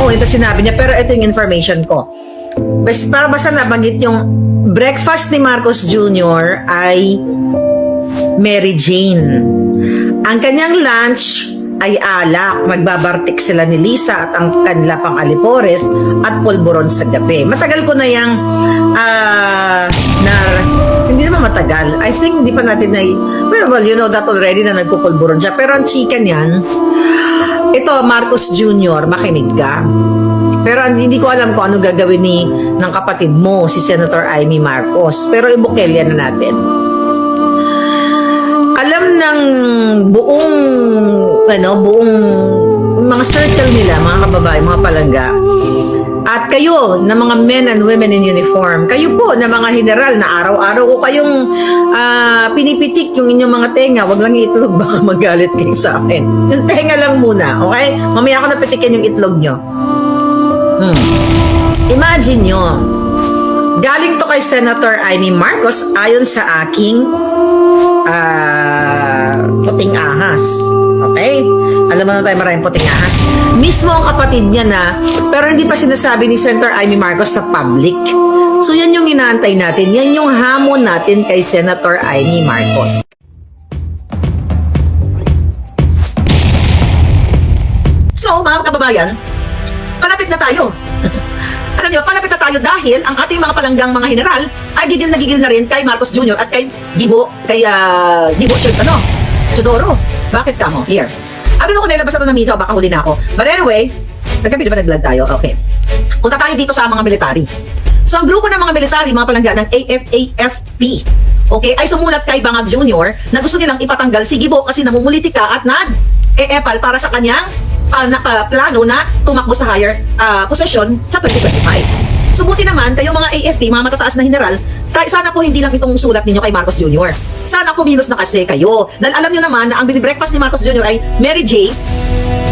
kung ito sinabi niya, pero ito yung information ko. Basta nabanggit yung breakfast ni Marcos Jr. ay Mary Jane. Ang kanyang lunch ay alak. Magbabartik sila ni Lisa at ang kanila pang alipores at pulburon sa gabi. Matagal ko na yung hindi naman matagal. I think hindi pa natin well, you know that already na nagpupulburon siya. Pero ang chika niyan, ito, Marcos Jr., makinig ka. Pero hindi ko alam kung ano gagawin ng kapatid mo, si Senator Amy Marcos. Pero ibukelya na natin. Alam ng buong mga circle nila, mga kababae, mga palangga, at kayo na mga men and women in uniform, kayo po na mga general na araw-araw ko kayong pinipitik yung inyong mga tenga, wag lang itlog, baka magalit kayo sa akin. Yung tenga lang muna, okay? Mamaya ako napitikin yung itlog nyo. Imagine nyo, galing to kay Senator Amy Marcos ayon sa aking puting ahas. Okay? Alam mo na tayo maraming puting ahas. Mismo ang kapatid niya na, pero hindi pa sinasabi ni Senator Amy Marcos sa public. So yan yung inaantay natin. Yan yung hamon natin kay Senator Amy Marcos. So, mga kababayan, palapit na tayo. Alam niyo, palapit na tayo dahil ang ating mga palanggang mga general ay gigil na rin kay Marcos Jr. at kay Gibo Chodoro. Bakit ka mo? Here. Ano ko nilabas ito ng medyo, baka huli na ako. But anyway, nagkabi diba nag-vlog tayo? Okay. Punta tayo dito sa mga military. So, ang grupo ng mga military, mga palangga ng AFP, okay, ay sumulat kay Bangag Jr. na gusto nilang ipatanggal si Gibo kasi namumulitika at nag-e-epal para sa kanyang plano na tumakbo sa higher posisyon sa 2025. So buti naman, kayo mga AFP, mga matataas na general, sana po hindi lang itong sulat ninyo kay Marcos Jr. Sana kumilos na kasi kayo. Dahil alam nyo naman na ang binibreakfast ni Marcos Jr. ay Mary J.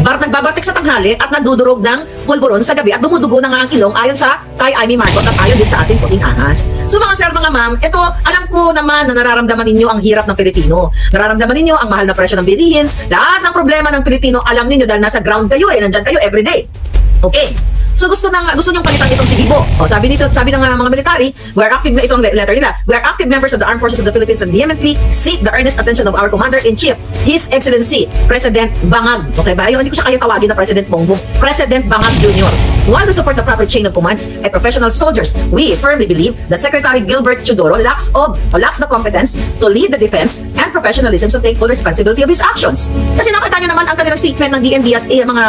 Nagbabartik sa tanghali at nagdudurog ng pulburon sa gabi at dumudugo ng ang ilong ayon sa kay Amy Marcos at ayon din sa ating puting ahas. So mga sir, mga ma'am, ito, alam ko naman na nararamdaman ninyo ang hirap ng Pilipino. Nararamdaman ninyo ang mahal na presyo ng bilihin. Lahat ng problema ng Pilipino, alam ninyo dahil nasa ground kayo nandyan kayo everyday. Okay. So gusto niyong palitan itong si Gibo. O sabi ng mga military, we are active, itong letter nila, we are active members of the Armed Forces of the Philippines and vehemently seek the earnest attention of our Commander-in-Chief, His Excellency, President Bangag. Okay ba? Hindi ko siya kayo tawagin na President Bongbong. President Bangag Jr. While we support the proper chain of command and professional soldiers, we firmly believe that Secretary Gilbert Chodoro lacks the competence to lead the defense and professionalism to take full responsibility of his actions. Kasi nakita nyo naman ang kanilang statement ng DND at mga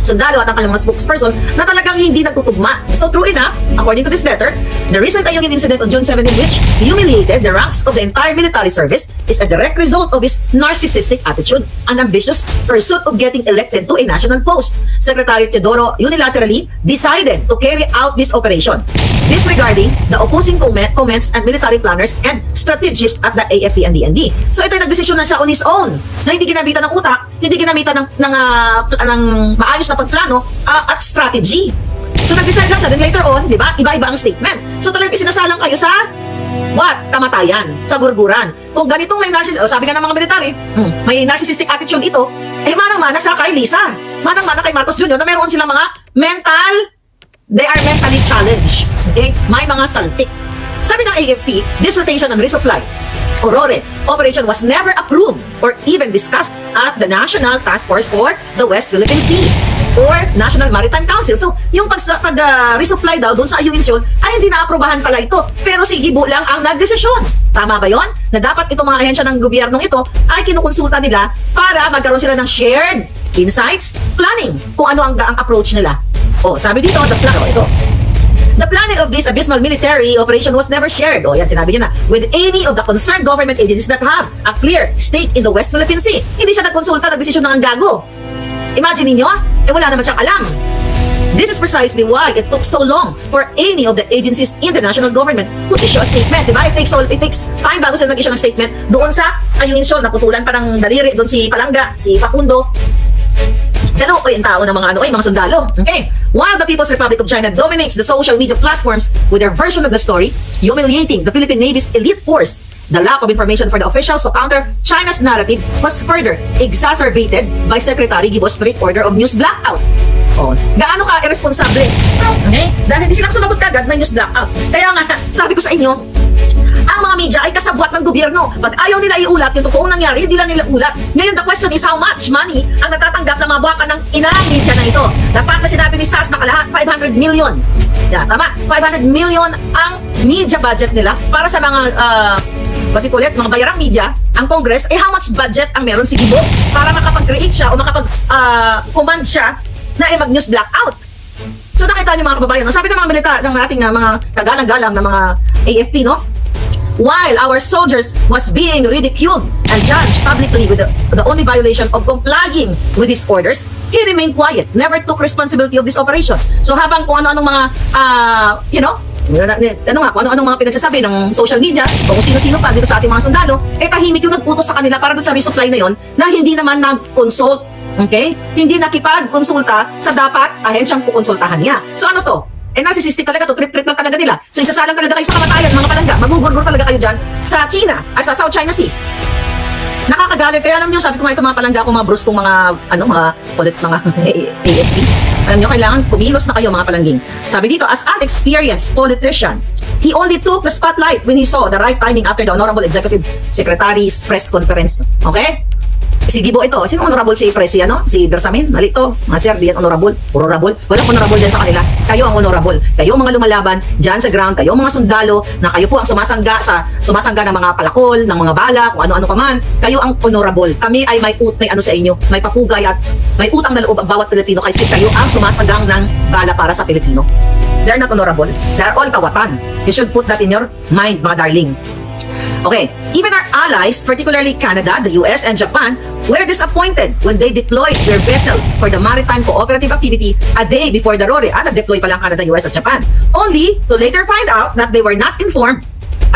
sundalo at ang kanilang mga spokesperson na talagang hindi nagtutugma. So true enough, according to this letter, the recent Ayungin incident on June 17 which humiliated the ranks of the entire military service is a direct result of his narcissistic attitude and ambitious pursuit of getting elected to a national post. Secretary Chodoro unilaterally decided to carry out this operation, disregarding the opposing comments and military planners and strategists at the AFP and DND. So ito'y nagdesisyon na siya on his own, na hindi ginamitan ng utak, hindi ginamitan ng maayos na pagplano at strategy. So nag-decide lang siya, then later on, di ba, iba-iba ang statement. So talagang isinasalang kayo sa kamatayan, sa gurguran. Kung ganitong may sabi nga ng mga military, may narcissistic attitude ito, manang-mana sa kay Lisa, manang-mana kay Marcos Jr. na meron silang mga they are mentally challenged. Okay? May mga saltik. Sabi ng AFP, dissertation on resupply Aurora operation was never approved or even discussed at the National Task Force for the West Philippine Sea or National Maritime Council. So, yung pag-resupply daw doon sa Ayungin ay hindi na-aprobahan pala ito. Pero si Gibo lang ang nagdesisyon. Tama ba yon? Na dapat itong mga ahensya ng gobyernong ito ay kinukonsulta nila para magkaroon sila ng shared insights, planning, kung ano ang approach nila. Sabi dito, the planning of this abysmal military operation was never shared, yan sinabi niya na, with any of the concerned government agencies that have a clear stake in the West Philippine Sea. Hindi siya nagkonsulta, nagdesisyon ng ang gago. Imagine ninyo, wala naman siyang alam. This is precisely why it took so long for any of the agencies in the national government to issue a statement. Diba? It takes time bago sila nag-issue ng statement doon sa Ayungin Shoal, naputulan parang daliri doon si Palangga, si Facundo. Yung tao ng mga sundalo. Okay. While the People's Republic of China dominates the social media platforms with their version of the story, humiliating the Philippine Navy's elite force, the lack of information for the officials to counter China's narrative was further exacerbated by Secretary Gibo's strict order of news blackout. Gaano ka responsable. Okay? Dahil hindi sila sumagot kagad, may news blackout. Kaya nga, sabi ko sa inyo, ang mga media ay kasabwat ng gobyerno. Pag ayaw nila iulat yung totoong nangyari, hindi lang nila ulat. Ngayon, the question is how much money ang natatanggap ng mga buwakan ng inang media na ito. Dapat na sinabi ni SAS na kalahat, 500 million. Yeah, tama. 500 million ang media budget nila para sa mga what you call it, mga bayarang media. Ang Congress, how much budget ang meron si Gibo para makapag-create siya o makapag-command siya na mag-news blackout. So nakita niyo mga kababayan, sabi ng mga militar, ng ating mga tagalang-galang ng mga AFP, no? While our soldiers was being ridiculed and judged publicly with the only violation of complying with his orders, he remained quiet, never took responsibility of this operation. So habang kung ano-anong mga, kung ano-anong mga pinagsasabi ng social media o kung sino-sino pa dito sa ating mga sundalo, tahimik yung nagputos sa kanila para doon sa resupply na yon na hindi naman nag-consult, okay? Hindi nakipag-konsulta sa dapat ahensyang kukonsultahan niya. So ano to? Narcissistic talaga to, trip-trip lang talaga nila. So isasalang talaga kayo sa kamatayan, mga palangga. Magugurgur talaga kayo dyan sa China, ay sa South China Sea. Nakakagalit. Kaya alam nyo, sabi ko nga ito mga palangga, kung mga bros kong mga AFP. Alam nyo, kailangan kumilos na kayo mga palangging. Sabi dito, as an experienced politician, he only took the spotlight when he saw the right timing after the Honorable Executive Secretary's press conference. Okay? Si Gibo ito. Sino honorable si Presi, Si Bersamin? Mali to. Mga sir, diyan honorable. Honorable. Walang honorable dyan sa kanila. Kayo ang honorable. Kayo mga lumalaban dyan sa ground. Kayo mga sundalo na kayo po ang sumasangga ng mga palakol, ng mga bala, kung ano-ano pa man. Kayo ang honorable. Kami ay may ano sa inyo. May papugay at may utang na loob ang bawat Pilipino kasi kayo ang sumasanggang ng bala para sa Pilipino. They're not honorable. They're all kawatan. You should put that in your mind, mga darling. Okay, even our allies, particularly Canada, the US, and Japan, were disappointed when they deployed their vessel for the maritime cooperative activity a day before the RORE. Nag-deploy pa lang Canada, US, at Japan. Only to later find out that they were not informed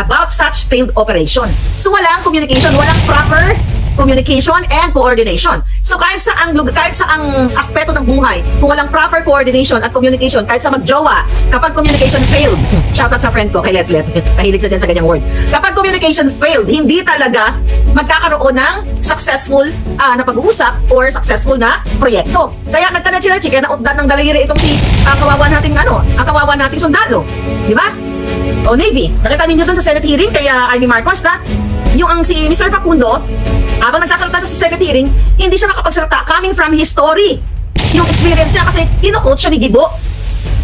about such failed operation. So walang communication, walang proper communication and coordination. So kahit sa ang aspeto ng buhay, kung walang proper coordination at communication, kahit sa magjowa, kapag communication failed, shoutout sa friend ko, kay Letlet, mahilig siya dyan sa ganyang word. Kapag communication failed, hindi talaga magkakaroon ng successful na pag-uusap or successful na proyekto. Kaya nagkanan sila, kaya nautdan ng daliri itong si kawawa nating sundalo. Di ba? O Navy, nakita ninyo dun sa Senate hearing, kaya Amy Marcos na, yung ang si Mr. Facundo, habang nagsasalita sa Senate hearing, hindi siya makapagsalita coming from his story. Yung experience niya kasi kino-coach siya ni Gibo.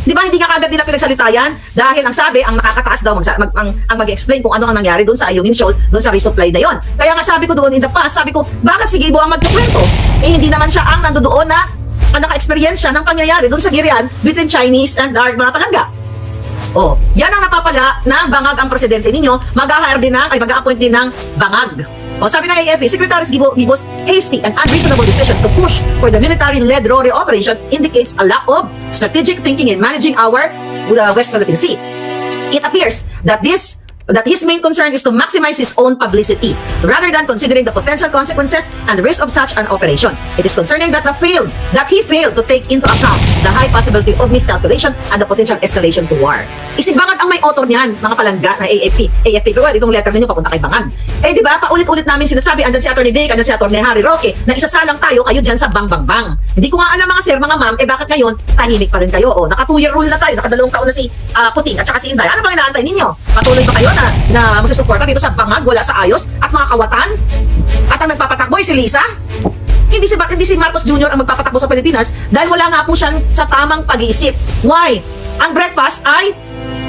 Di ba hindi nga kagad nila pinagsalita yan? Dahil ang sabi, ang nakakataas daw ang mag-explain kung ano ang nangyari doon sa Ayungin Shoal, doon sa resupply na yon. Kaya nga sabi ko doon in the past, sabi ko, bakit si Gibo ang magkukwento? Hindi naman siya ang nandoon na naka-experience siya ng pangyayari doon sa girian between Chinese and our mga palangga. Oh, yan ang napapala na bangag ang presidente ninyo, mag-a-appoint din ng bangag. O sabi ng AFP, Secretary Gibo's hasty and unreasonable decision to push for the military-led RORE operation indicates a lack of strategic thinking in managing our West Philippine Sea. It appears that his main concern is to maximize his own publicity rather than considering the potential consequences and risk of such an operation. It is concerning that he failed to take into account the high possibility of miscalculation and the potential escalation to war. Si Bangag ang may author niyan, mga palangga na AFP. Pero itong letter ninyo papunta kay Bangag. Di ba, paulit-ulit namin sinasabi, andyan si Atty. Dick, andyan si Atty. Harry Roque, na isasalang tayo kayo dyan sa bang-bang-bang. Hindi ko nga alam mga sir, mga ma'am, bakit ngayon tahimik pa rin kayo? Naka 2-year rule na tayo, naka 2 taon na si Puting at saka si Inday. Ano bang inaantay ninyo? Patuloy ba kayo na magsusuporta dito sa Bangag, wala sa ayos at mga kawatan? At ang nagpapatakbo ay si Lisa? Hindi si Marcos Jr. ang magpapatakbo sa Pilipinas dahil wala nga po siyang sa tamang pag-iisip. Why? Ang breakfast ay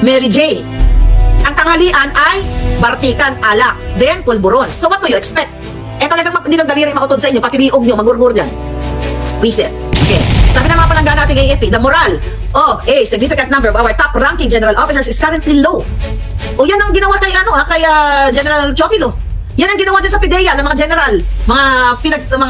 Mary J. Ang tanghalian ay bartikan, alak, then pulburon. So what do you expect? Talagang hindi lang daliri mautod sa inyo, pati liog nyo, magurgur dyan. Wisit. Okay. Sabi ng mga palangga natin AFP, the moral of a significant number of our top-ranking general officers is currently low. O yan ang ginawa kay General Chofilo. Yan ang ginawa dyan sa PIDEA ng mga general,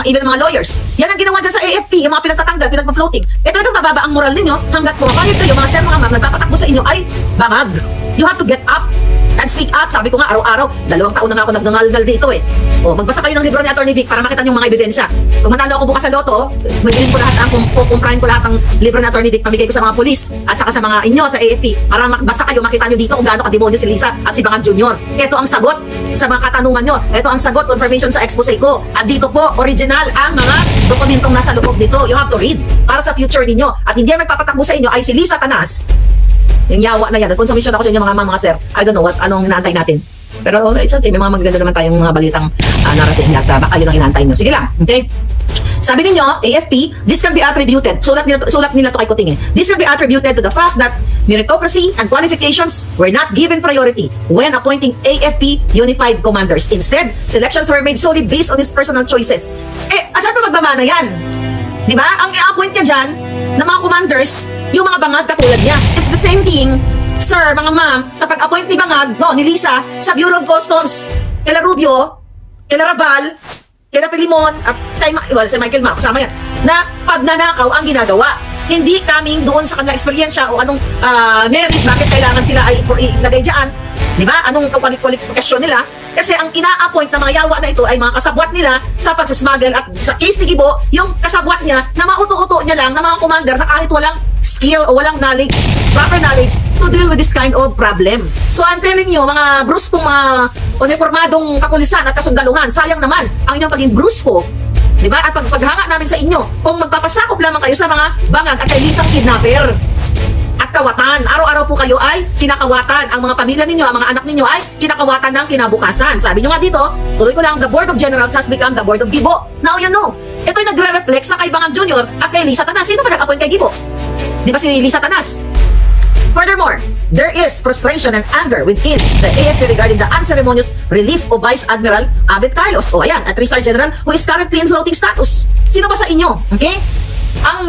even mga lawyers. Yan ang ginawa dyan sa AFP, yung mga pinagtatanggal, pinagpa-floating. Talagang mababa ang moral ninyo hanggat po, kahit kayo, mga sir, mga ma'am, nagpapatakbo sa inyo ay bangag. You have to get up and speak up. Sabi ko nga, araw-araw, 2 taon na nga ako nagngangalgal dito eh. O, magbasa kayo ng libro ni Atty. Vic para makita niyo mga ebidensya. Kung manalo ako bukas sa loto, bibilin ko lahat kukumprahin ko lahat ng libro ni Atty. Vic, pamigay ko sa mga pulis at saka sa mga inyo sa AFP para makbasa kayo, makita niyo dito kung gaano kademonyo si Lisa at si Bangag Jr. Ito ang sagot sa mga katanungan nyo. Ito ang sagot, confirmation sa expose ko. At dito po, original ang mga dokumentong nasa loob nito. You have to read para sa future ninyo. At hindi ang nagpapatakbo sa inyo ay si Lisa Tanas. Yung yawa na yan. Nag-consumption ako sa inyo mga sir. I don't know anong inaantay natin. Pero it's okay. May mga magaganda naman tayong mga balitang narating at baka yun ang inaantay nyo. Sige lang. Okay? Sabi ninyo, AFP, this can be attributed. Sulat nila to kay Kuting eh. This can be attributed to the fact that meritocracy and qualifications were not given priority when appointing AFP unified commanders. Instead, selections were made solely based on his personal choices. Asan pa magmamana yan? Di ba? Ang i-appoint niya dyan ng mga commanders, yung mga bangag katulad niya. It's the same thing, sir, mga ma'am, sa pag-appoint ni Bangag, ni Lisa, sa Bureau of Customs, kila Rubio, kila Rabal, kila Pilimon, at si Michael Ma, kasama yan, na pagnanakaw ang ginagawa. Hindi kaming doon sa kanilang eksperyensya o anong merit, bakit kailangan sila ay ilagay dyan. Di ba? Anong kwalifikasyon nila? Kasi ang ina-appoint na mga yawa na ito ay mga kasabwat nila sa pagsasmuggle at sa case ni Gibo, yung kasabwat niya na mauto-uto niya lang na mga commander na kahit walang skill o walang knowledge, proper knowledge to deal with this kind of problem. So I'm telling you, mga bruskong mga uniformadong kapulisan at kasundaluhan, sayang naman ang inyong paging brusko. Diba? At paghanga namin sa inyo, kung magpapasakop lamang kayo sa mga bangag at kay Lisang kidnapper at kawatan. Araw-araw po kayo ay kinakawatan. Ang mga pamilya ninyo, ang mga anak ninyo ay kinakawatan ng kinabukasan. Sabi nyo nga dito, tuloy ko lang, the Board of Generals has become the Board of Gibo. Now you know. Ito ay nagre-reflect sa kay Bangag Jr. at kay Lisa Tanas. Sino ba nag-appoint kay Gibo? Di ba si Lisa Tanas? Furthermore, there is frustration and anger within the AFP regarding the unceremonious relief of Vice Admiral Abet Carlos. O ayan, a 3-star general who is currently in floating status. Sino ba sa inyo? Okay? Ang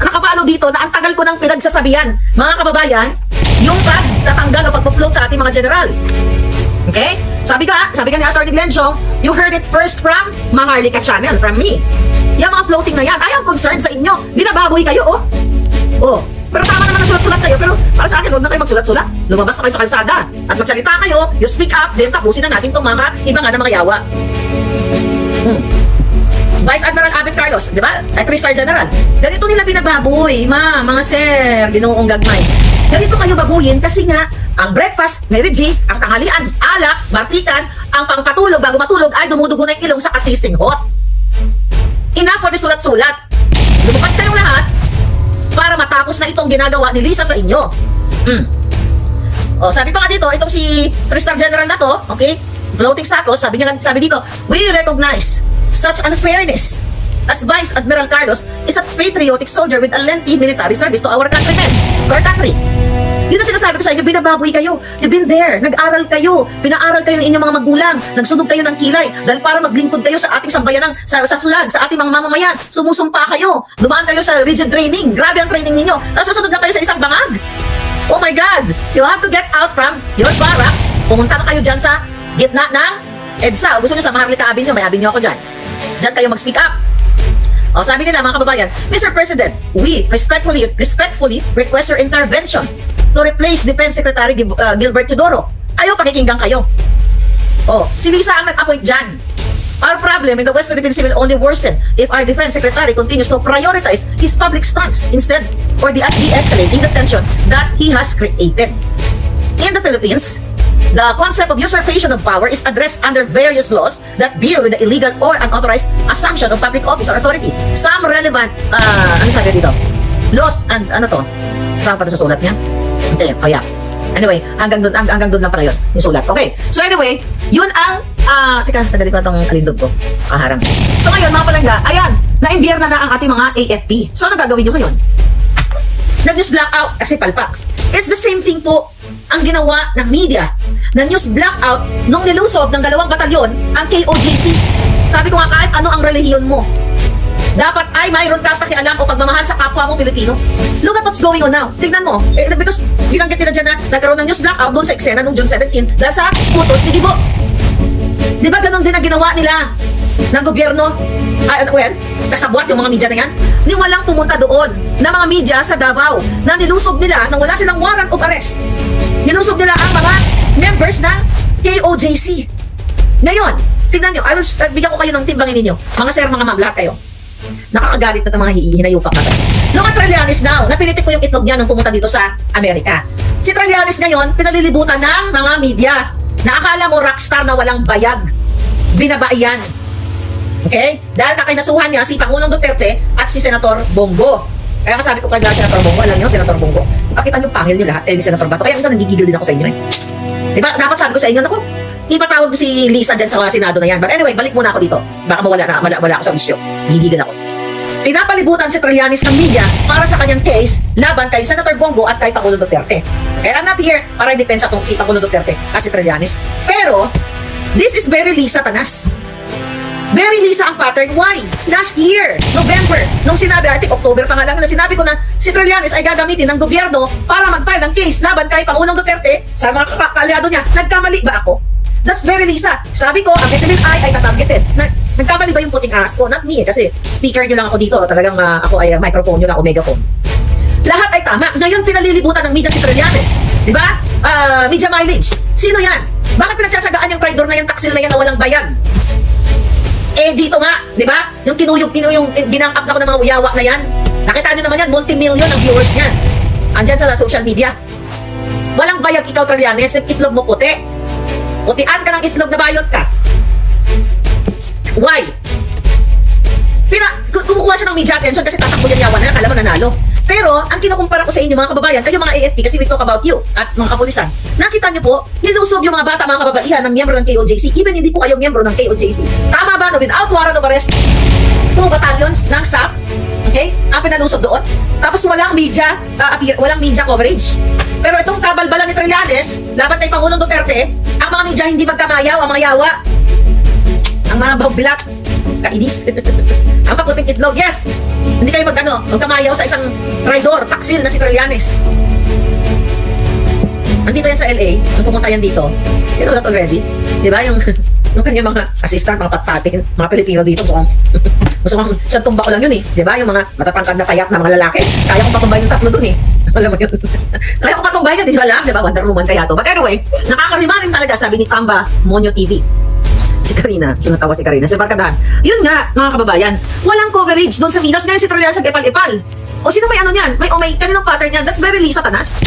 nakapalo dito na ang tagal ko ng pinagsasabihan, mga kababayan, yung pagtatanggal o pagpo-float sa ating mga general. Okay? Sabi ka ni Atty. Glenn Chong, you heard it first from Maharlika Channel, from me. Yung mga floating na yan, I am concerned sa inyo. Binababoy kayo, oh. Oh. Pero tama naman ang sulat-sulat kayo, pero para sa akin, huwag na kayo magsulat-sulat. Lumabas na kayo sa kalsada at magsalita kayo, you speak up, then tapusin na natin itong mga iba nga na mga yawa. Vice Admiral Abet Carlos, di ba? Ay 3-star general. Ganito nila binababoy, mga sir, ginoong gagmay. Ganito kayo babuyin kasi nga, ang breakfast, Mary G, ang tanghalian, alak, bartikan, ang pangpatulog bago matulog ay dumudugo na yung ilong sa kasising hot. Enough for the sulat-sulat. Lumabas kayong lahat para matapos na itong ginagawa ni Lisa sa inyo. O, sabi pa nga dito, itong si 3-star general na to, okay? Floating status, sabi dito, we recognize such unfairness as Vice Admiral Carlos is a patriotic soldier with a lengthy military service to our countrymen, to our country. Yun ang sinasabi ko sa inyo, binababoy kayo. You've been there, nag-aral kayo, pinaaral kayo ng inyong mga magulang, nagsunog kayo ng kilay dahil para maglingkod kayo sa ating sambayanang, sa flag, sa ating mga mamamayan, sumusumpa kayo, dumaan kayo sa rigid training, grabe ang training ninyo, nasusunod na kayo sa isang bangag. Oh my God, you have to get out from your barracks, pumunta na kayo dyan sa gitna ng EDSA. Gusto nyo sa Maharlika Avenue, may avenue ako dyan. Dyan kayo mag-speak up. O, sabi nila mga kababayan, Mr. President, we respectfully request your intervention to replace Defense Secretary Gilbert Teodoro. Ayaw, pakikinggan kayo. O, si Lisa ang nag-appoint dyan. Our problem in the West Philippine Sea will only worsen if our Defense Secretary continues to prioritize his public stance instead or de-escalating the tension that he has created. In the Philippines, the concept of usurpation of power is addressed under various laws that deal with the illegal or unauthorized assumption of public office or authority. Some relevant, ano sabi dito? Laws and ano to? Saan pa ito sa sulat niya? Okay, oh yeah. Anyway, hanggang doon lang pala yun, yung sulat. Okay, so anyway, yun ang, tagali ko itong alindog ko, kaharang. So ngayon, mga palangga, ayan, na-imbierna na ang ating mga AFP. So ano gagawin nyo ngayon? Nag-news blackout kasi palpak. It's the same thing po ang ginawa ng media na news blackout nung nilusob ng 2 batalyon ang KOJC. Sabi ko nga, kahit ano ang relihiyon mo, dapat ay mayroon ka pakialam o pagmamahal sa kapwa mo Pilipino. Look at what's going on now. Tignan mo. Because binanggit nila dyan na nagkaroon ng news blackout doon sa eksena noong June 17 dahil sa putos ni Gibo. Di ba ganun din ang ginawa nila ng gobyerno? Well, kasabwat yung mga media na yan. Ni walang pumunta doon na mga media sa Davao na nilusob nila nang wala silang warrant of arrest. Nilusob nila ang mga members ng KOJC. Ngayon, tignan nyo, bigyan ko kayo ng timbangin ninyo. Mga sir, mga ma'am, lahat kayo. Nakakagalit na itong mga hinayupak na tayo. Look at Trillanes now, napinitik ko yung itlog niya nung pumunta dito sa Amerika. Si Trillanes ngayon, pinalilibutan ng mga media na akala mo rockstar na walang bayag. Binabaiyan. Okay? Dahil kakinasuhan niya si Pangulong Duterte at si Senator Bongo. Kaya sabi ko kay Senator Bongo, alam niyo, Senator Bongo, pakita niyo pangil niyo lahat, si Senator Bato. Kaya minsan nagigigil din ako sa inyo eh. Diba? Dapat sabi ko sa inyo, naku, ipatawag ko si Lisa dyan sa Senado na yan. But anyway, balik muna ako dito. Baka wala ako sa bisyo. Gigigil ako. Pinapalibutan si Trillanes ng media para sa kanyang case laban kay Senator Bongo at kay Pangulong Duterte. And I'm not here para i-depensa si Pangulong Duterte at si Trillanes. Pero, this is very Lisa Tanas. Very Lisa ang pattern. Why? Last year, November, nung sinabi, I think October pa nga lang, na sinabi ko na si Trillanes ay gagamitin ng gobyerno para mag-file ng case laban kay Pangulong Duterte sa mga kakalyado niya. Nagkamali ba ako? That's very Lisa. Sabi ko, ang SMNI ay tatargeted. Nagkamali ba yung puting ahas ko? Not me, kasi speaker nyo lang ako dito. Talagang ako ay microphone nyo lang, megaphone. Lahat ay tama. Ngayon pinalilibutan ng media si Trillanes. Di ba? Media mileage. Sino yan? Bakit pinagtsatsagaan yung traidor na yan, taksil na yan na walang bayag? Eh dito nga, di ba? Yung yung ginang-up na ko ng mga uyawa na yan. Nakita nyo naman yan, multi-million ang viewers niyan. Andyan sa social media. Walang bayag ikaw, Trillanes, itlog mo puti. Putian ka ng itlog na bayot ka. Why? Kumukuha siya ng media attention kasi tatakbo yung yawa na nakala mo nanalo. Pero, ang kinukumpara ko sa inyo mga kababayan, kayo mga AFP, kasi we talk about you at mga kapulisan, nakita niyo po, nilusob yung mga bata, mga kababaihan ng miyembro ng KOJC, even hindi po kayo miyembro ng KOJC. Tama ba na without warrant of arrest, 2 battalions ng SAP, okay, ang pinalusob doon? Tapos walang media coverage. Pero itong kabalbalan ni Trillanes, laban kay Pangulong Duterte, ang mga media hindi magkamayaw, ang mga yawa, ang mga bahugbilat, kainis, ang maputing itlog, yes, hindi kayo magkamayaw sa isang traidor, taksil na si Trillanes. Andito yan sa LA, nung pumunta yan dito, you know that already, di ba, yung kanyang mga assistant, mga patpatin, mga Pilipino dito, gusto kong siyang tumba ko lang yun eh, di ba, yung mga matatangkad na payat na mga lalaki, kaya kong patumbay yung tatlo dun eh, alam mo yun, kaya kong patumbay yun, di ba alam, di ba, Wonder Woman kaya to, but anyway, nakakarima rin talaga, sabi ni Tamba Monyo TV, si Karina, kinatawa si Karina, si Barkadahan, yun nga, mga kababayan, walang coverage doon sa Minas, ngayon si Trillanes sa epal-epal, o sino may ano niyan, may kaninong pattern yan, that's very Lisa Tanas,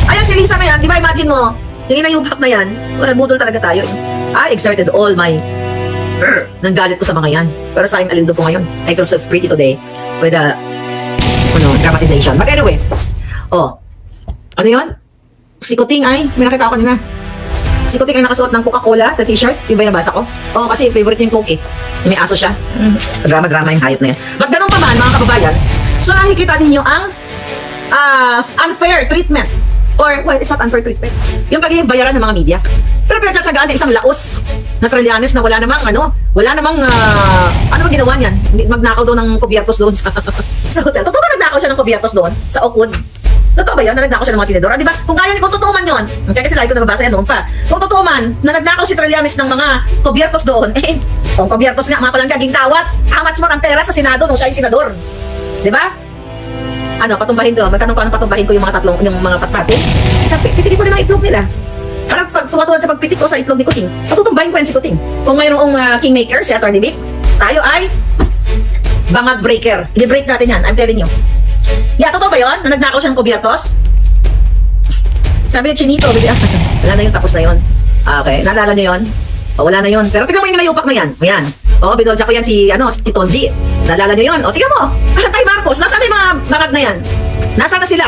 ayan si Lisa na yan, di ba, imagine mo, yung inayubak na yan, well, budol talaga tayo eh. I exerted all my nanggalit ko sa mga yan. Pero sa akin alindo po ngayon. I feel so pretty today with the dramatization. But anyway, ano yun? Si Kuting ay, may nakita ako kanina. Si Kuting ay nakasuot ng Coca-Cola na t-shirt. Yung ba yung nabasa ko? Kasi favorite niya yung Coke eh. Yung may aso siya. Drama-drama yung hayop na yan. But ganun pa man, mga kababayan, so nakikita ninyo ang unfair treatment. Or, well, it's not unfair treatment. Yung pagiging bayaran ng mga media. Pero pinagtsatsagaan na isang laos na Trillanes na wala namang ano ba ginawa niyan? Magnakaw doon ng kubyertos doon sa hotel. Totoo ba nagnakaw siya ng kubyertos doon? Sa Oakwood? Totoo ba yun na nagnakaw siya ng mga tinidora? Di ba? Kung totoo man yun, kaya kasi lagi ko nababasa yan doon pa. Kung totoo man na nagnakaw si Trillanes ng mga kubyertos doon, kung kubyertos nga, mga palangga, gingkawat, how much more ang pera sa Senado nung siya ay senador? Di ba? Patumbahin ko. Magtanong ko patumbahin ko yung mga patpatin. Pitikin ko din ang itlog nila. Parang pagtuwatuan sa pagpitik ko sa itlog ni Kuting. Patutumbahin ko yan si Kuting. Kung mayroong kingmaker, si Atty. Vic, tayo ay bangag breaker. I-break natin yan, I'm telling you. Totoo ba yun? Na nagnakaw siya ng kubyertos? Sabi ni Chinito, wala na yun, tapos na yun. Okay, naalala nyo yun? Wala na yun. Pero tignan mo yung nayupak na yan. Ayan. Bidolja ko yan si Tonji. Naalala nyo yun? Tignan mo. Tay Marcos, nasaan yung mga bangag na yan? Nasaan na sila?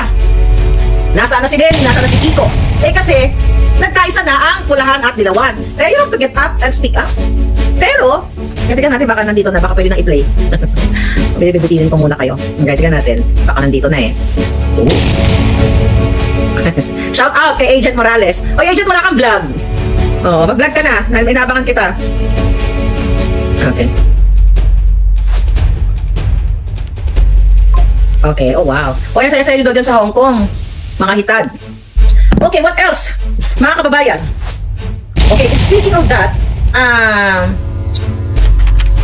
Nasaan na si Den? Nasaan na si Kiko? Kasi, nagkaisa na ang Pulahan at Dilawan. You have to get up and speak up. Pero, tignan natin, baka nandito na, baka pwede na i-play. Bibitinin ko muna kayo. Tignan natin, baka nandito na eh. Shout out kay Agent Morales. Agent, wala kang vlog. Mag-vlog ka na. Inabangan kita. Okay. Okay, wow. Yan saya-saya nyo doon sa Hong Kong. Mga hitad. Okay, what else? Mga kababayan. Okay, speaking of that,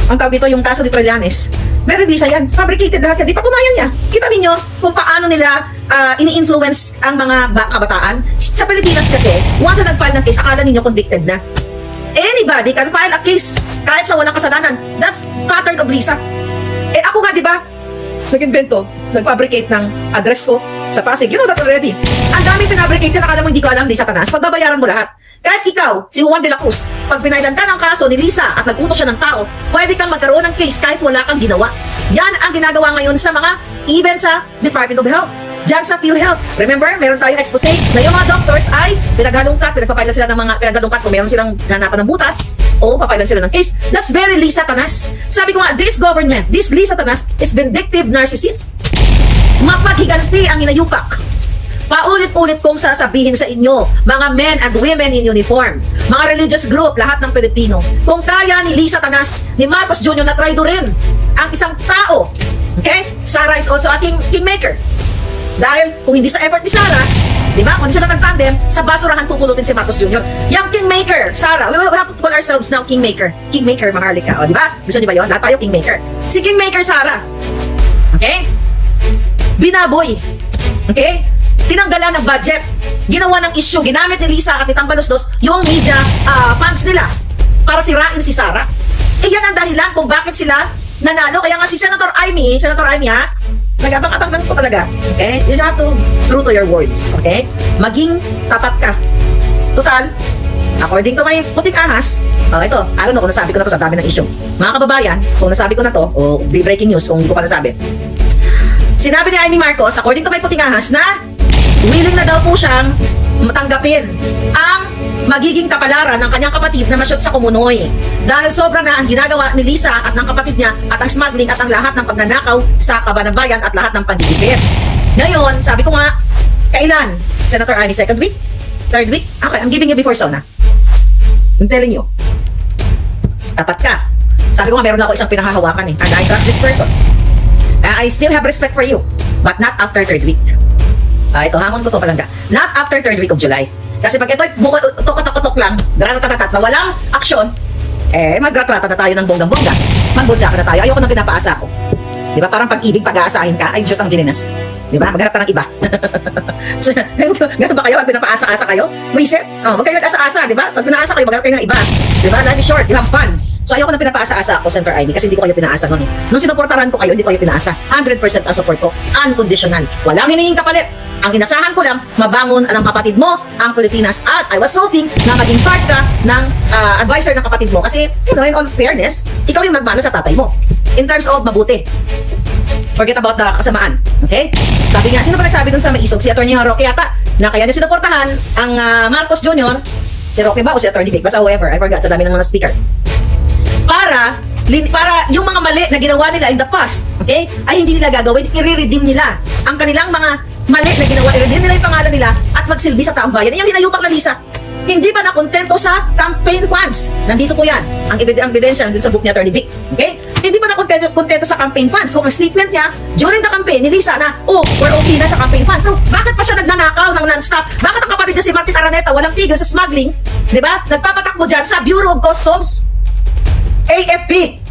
ang tawag dito yung kaso ni Trillanes. Meron Lisa yan. Fabricated lahat yan. Di patunayan niya. Kita ninyo kung paano nila ini-influence ang mga kabataan. Sa Pilipinas kasi, once na nag-file ng case, akala ninyo convicted na. Anybody can file a case kahit sa walang kasalanan. That's pattern of Lisa. Eh ako nga, di ba? Nag-invento, nag-fabricate ng address ko sa Pasig. You know that already. Ang daming pinabricate na akala mo hindi ko alam, Lisa Tanas. Pagbabayaran mo lahat. Kahit ikaw, si Juan de la Cruz, pag pinailan ka ng kaso ni Lisa at nag-utos siya ng tao, pwede kang magkaroon ng case kahit wala kang ginawa. Yan ang ginagawa ngayon sa mga, even sa Department of Health. Diyan sa PhilHealth. Remember, meron tayong expose na yung mga doctors ay pinaghalongkat, pinagpapailan sila ng mga pinaghalongkat kung meron silang hanapan ng butas o papailan sila ng case. That's very Lisa Tanas. Sabi ko nga, this government, this Lisa Tanas is vindictive narcissist. Mapaghiganti ang inayupak. Paulit-ulit kong sasabihin sa inyo, mga men and women in uniform, mga religious group, lahat ng Pilipino, kung kaya ni Lisa Tanas, ni Marcos Jr. na traidorin ang isang tao, okay? Sara is also a kingmaker. Dahil kung hindi sa effort ni Sara, di ba? Kung hindi sila nag-tandem, sa basurahan pupulutin si Marcos Jr. Yung kingmaker, Sara, we have to call ourselves now kingmaker. Kingmaker, Maharlika, o di ba? Gusto niyo ba yun? Lahat tayo kingmaker. Si kingmaker Sara, okay? Binaboy, okay? Tinanggalan ng budget, ginawa ng issue, ginamit ni Lisa at ni Tambaluslos yung media funds nila para sirain si Sara. Eh yan ang dahilan kung bakit sila nanalo. Kaya nga si Senator Amy ha, nag-abang-abang lang po talaga. Okay? You have to true to your words. Okay? Maging tapat ka. Total, according to my puting ahas, ito, I don't know kung nasabi ko na to sa dami ng issue. Mga kababayan, kung nasabi ko na to, o di breaking news kung hindi ko pa nasabi. Sinabi ni Amy Marcos, according to my puting ahas, na willing na daw po siyang matanggapin ang magiging kapalaran ng kanyang kapatid na ma-shoot sa Kumunoy. Dahil sobra na ang ginagawa ni Lisa at ng kapatid niya at ang smuggling at ang lahat ng pagnanakaw sa Kabanang at lahat ng pagdidikit. Ngayon, sabi ko nga, kailan? Senator Amy, second week? Third week? Okay, I'm giving you before Sona. I'm telling you. Tapat ka. Sabi ko nga, meron ako isang pinahahawakan and I trust this person. I still have respect for you, but not after third week. Ito, hamon ko to palangga. Not after third week of July. Kasi pag ito'y tukotok-tukotok lang, gratatat na walang aksyon, maggratrata na tayo ng bonggang-bongga. Magbudya ka na tayo. Ayoko nang pinapaasa ko. Di ba? Parang pag-ibig, pag-aasahin ka, ay Diyot ang Gininas. Di ba? Maghanap ka ng iba. Ganun ba kayo? Pag pinapaasa-asa kayo? Wisit? Huwag kayo nag-asa-asa, di ba? Pag pinaasa kayo, maghanap kayo ng iba. Di ba? Life is short, you have fun. So ayoko nang pinapaasa-asa ako, Senator Amy, kasi hindi ko kayo pinaasa noon. Nung sinuportaran ko kayo, hindi ko kayo pinaasa. 100% ang support ko. Unconditional. Walang hinihing kapalit. Ang inasahan ko lang, mabangon ng kapatid mo ang Pilipinas. At I was hoping na maging part ka ng advisor ng kapatid mo. Kasi, you know, in all fairness, ikaw yung nagmana sa tatay mo. In terms of mabuti. Forget about the kasamaan. Okay? Sabi nga, sino ba nagsabi dun sa maisog? Si Atty. Roque yata, na kaya niya sinuportahan ang Marcos Jr. Si Roque ba o si Atty. Vic? Basta whoever. I forgot, sa dami ng mga speaker. Para yung mga mali na ginawa nila in the past, okay, ay hindi nila gagawin, i-redeem nila ang kanilang mga mali na ginawa, i-redeem nila yung pangalan nila at magsilbi sa taong bayan. Yung hinayupak na Lisa. Hindi ba nakontento sa campaign funds? Nandito po yan. Ang ebidensya nandito sa book niya, Atty. Vic. Okay? Hindi ba nakontento sa campaign funds? Kung ang statement niya, during the campaign ni Lisa na, we're okay na sa campaign funds. So, bakit pa siya nagnanakaw ng non-stop? Bakit ang kapatid niya si Martin Araneta walang tigil sa smuggling? Di ba? Nagpapatakbo dyan sa Bureau of Customs, AFP,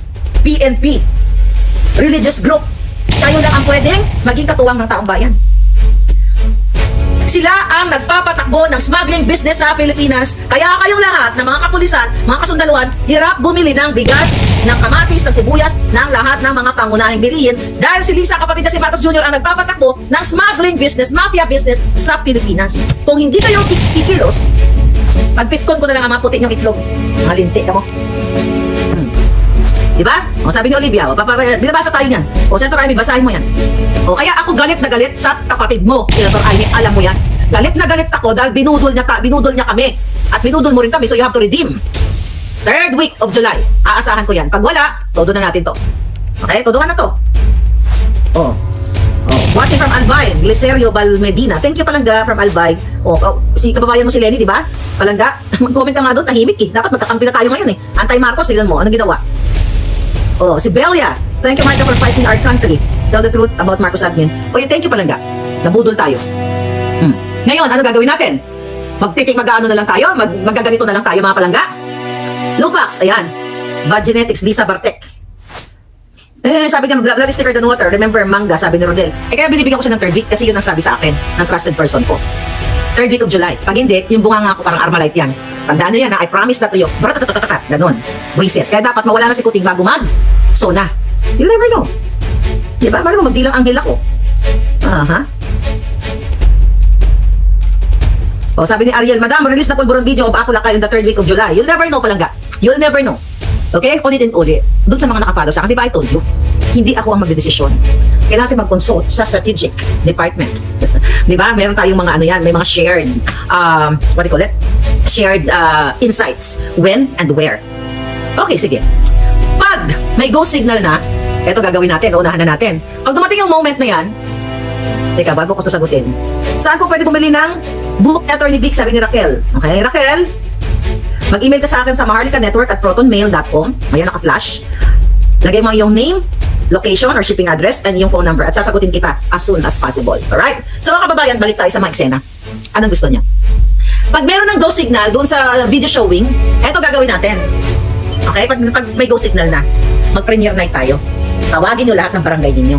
PNP, religious group. Tayo lang ang pwedeng maging katuwang ng taong bayan. Sila ang nagpapatakbo ng smuggling business sa Pilipinas. Kaya kayong lahat ng mga kapulisan, mga kasundaluhan, hirap bumili ng bigas, ng kamatis, ng sibuyas, ng lahat ng mga pangunahing bilihin. Dahil si Lisa, kapatid na si Marcos Jr. ang nagpapatakbo ng smuggling business, mafia business sa Pilipinas. Kung hindi kayo kikilos, pagpitkon ko na lang ang mga puti niyong itlog. Mga linti ka mo. Diba? O sabi ni Olivia, binabasa tayo niyan. O Senator Amy, basahin mo yan. O kaya ako galit na galit sa kapatid mo, Senator Amy, alam mo yan. Galit na galit ako dahil binudol niya kami. At binudol mo rin kami, so you have to redeem. Third week of July, aasahan ko yan. Pag wala, todo na natin to. Okay, todohan na to. Watching from Albay, Glicerio Balmedina. Thank you palangga from Albay. Si kababayan mo si Lenny, di ba? Palangga, mag-comment ka nga doon, tahimik eh. Dapat magkakampi na tayo ngayon eh. Anti-Marcos, tignan mo, anong ginawa? Si Belia. Thank you, Marta, for fighting our country. Tell the truth about Marcos admin. Thank you palangga. Nabudol tayo. Ngayon, ano gagawin natin? Mag-ano na lang tayo? Magaganito na lang tayo, mga palangga? Lufax, ayan. Bad Genetics, Lisa Bartek. Sabi niya, blood is thicker than water. Remember, manga, sabi ni Rodel. Kaya binibigyan ko siya ng 3rd week kasi yun ang sabi sa akin ng trusted person ko. 3rd week of July. Pag hindi, yung bunga nga ako parang Armalite yan. Tandaan nyo yan, I promise that to you. Ganon. Buisit. Kaya dapat mawala na si kuting bago so na. You'll never know. Diba? Mali mo, magdilang ang bill ako. O, sabi ni Ariel, Madam, release na pulburon video of Apo Lakay on the 3rd week of July. You'll never know, palangga. You'll never know. Okay? Ulit and ulit. Doon sa mga nakapalo sa akin, di ba I told you? Hindi ako ang magdedesisyon. Kailangan natin mag-consult sa strategic department. Di ba? Meron tayong mga ano yan, may mga shared, what do you call it? Shared insights. When and where. Okay, sige. Pag may go signal na, eto gagawin natin, uunahan na natin. Pag dumating yung moment na yan, teka, bago ko ito sagutin. Saan ko pwede bumili ng book ni Attorney Vic, sabi ni Raquel. Okay, Raquel, mag-email ka sa akin sa maharlikanetwork@protonmail.com. Ayan, naka-flash. Lagay mo yung name, location or shipping address, and yung phone number at sasagutin kita as soon as possible. Alright? So mga kababayan, balik tayo sa mga eksena. Anong gusto niya? Pag meron ng go signal doon sa video showing, eto gagawin natin. Okay? Pag may go signal na, mag-premiere night tayo. Tawagin nyo lahat ng barangay ninyo.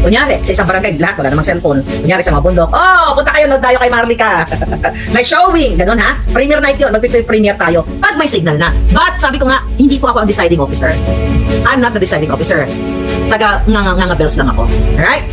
Kunyari, sa isang barangay, lahat, wala namang cellphone. Kunyari sa mga bundok, punta kayo, nod tayo kay Marlica. May showing, ganun ha? Premiere night yun, mag-premiere tayo. Pag may signal na. But, sabi ko nga, hindi po ako ang deciding officer. I'm not the deciding officer. Taga nga bells lang ako. Alright?